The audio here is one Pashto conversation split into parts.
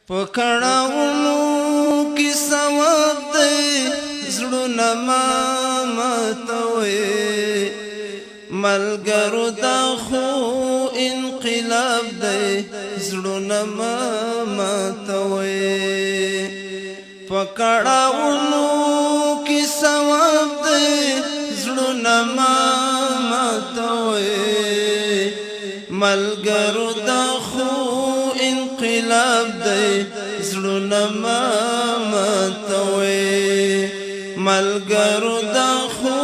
پکړاونو کی ثواب دی زړونه ماتوي ملګرو دا خو انقلاب دی زړونه ماتوي پکړاونو کی ثواب دی زړونه ماتوي ملګرو دا خو انقلاب دی زړونه ماتوي ملګرو دا خو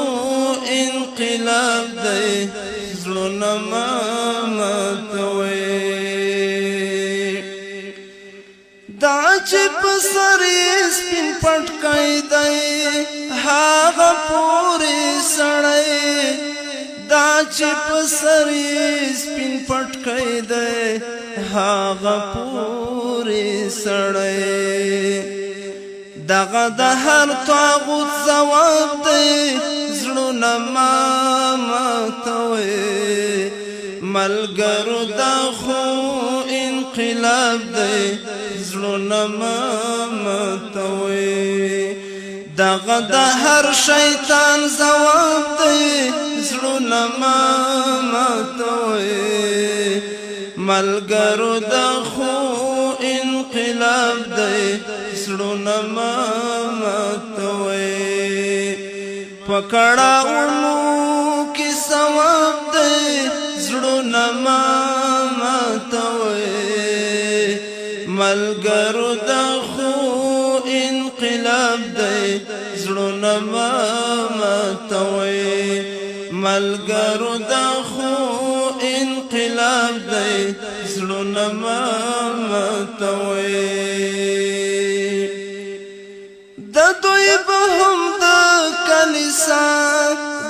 انقلاب دی زړونه ماتوي دا چې په سر یې سپین پټکی دی هغه پورې سړی دا چې په سر یې سپین پټکی دی هغه پورې سړی دغه د هر طاغوت ځواب دی زړونه ماتوي ملګرو دا خو انقلاب دی زړونه ماتوي دغه د هر شیطان ځواب دی زړونه ماتوي ملګرو دا خو انقلاب دی زړونه ماتوي پکړاونو کی ثواب دی زړونه ماتوي ملګرو دا خو انقلاب دی زړونه ماتوي ملګرو دا خو انقلاب دی زړونه ماتوي د دوی به هم د کلیسا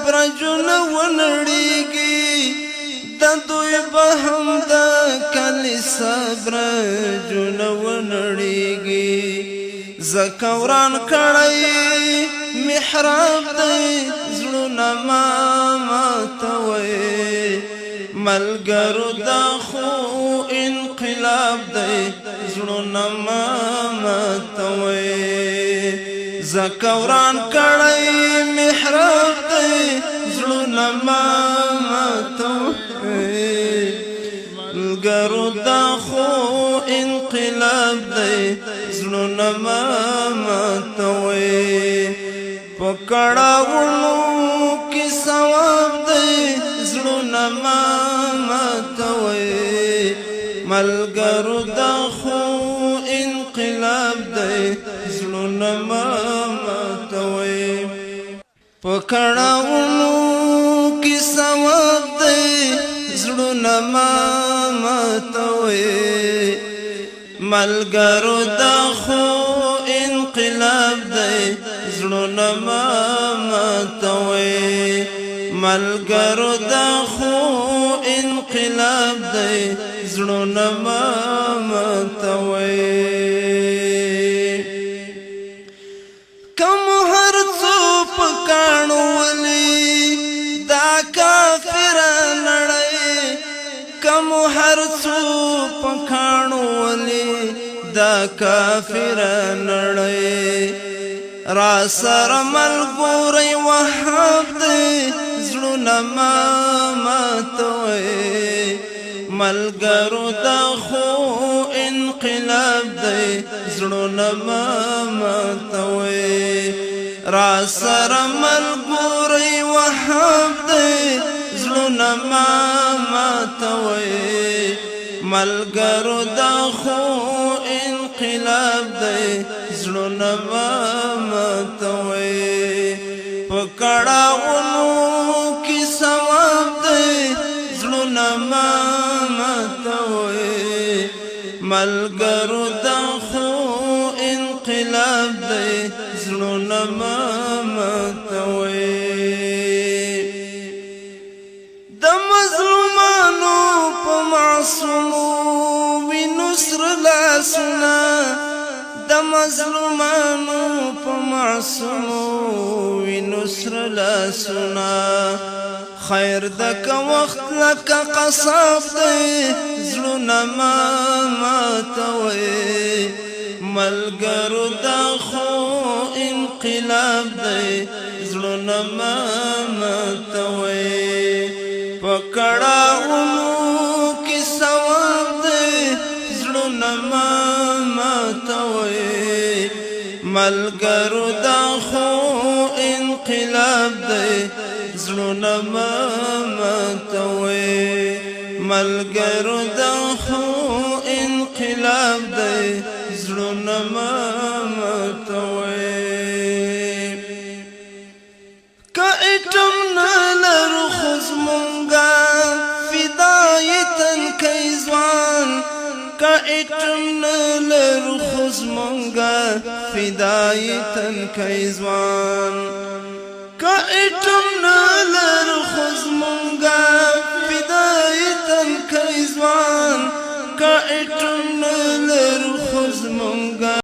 برجونه ونړیږي د دوی به هم د کلیسا برجونه ونړیږي ځکه وران کړی محراب دی زړونه ماتوي ملګرو دا خو انقلاب دی زړونه ماتوي ځکه وران کړی محراب دی زړونه ماتوي ملګرو دا خو انقلاب دی زړونه ماتوي پکړاونو کی ثواب دی زړونه ماتوي ملګرو دا خو انقلاب دی زړونه ماتوي پکړاونو کی ثواب دی زړونه ماتوي ملګرو دا خو انقلاب دی زړونه ماتوي ملګرو دا خو انقلاب دی زړونه ماتوي کوم هر څو پکانو ولي دا کافر نړۍ کوم هر څو پکانو ولي دا کافر نړۍ را سره ملګری وهاب دی زړونه ماتوي ملګرو دا خو انقلاب دی زړونه ماتوي را سره ملګری وهاب دی زړونه ماتوي ملګرو دا خو انقلاب دی زړونه ماتوي پکړاونو کی ثواب دی زړونه ماتوي ملګرو دا خو انقلاب دی زړونه ماتوي د مظلومانو په معصومو وینو سره لاسونه د مظلومانو په معصومو وینو سره لاسونه خیر دک وقت لک قصاب دی زړونه ماتوي ملګرو دا خو انقلاب دی زړونه مه ماتوئ په کړاوونو کې ثواب دی زړونه مه ماتوئ ملګرو دا خو انقلاب دی زړونه مه ماتوئ ملګرو دا خو انقلاب دی زړونه مه ماتوئ که اټم نه لرو خو زمونږه فدایي تنکی ځوان که اټم نه لرو خو زمونږه فدایي تنکی ځوان که اټم نه لرو خو زمونږه فدایي تنکی ځوان که اټم نه لرو خو زمونږه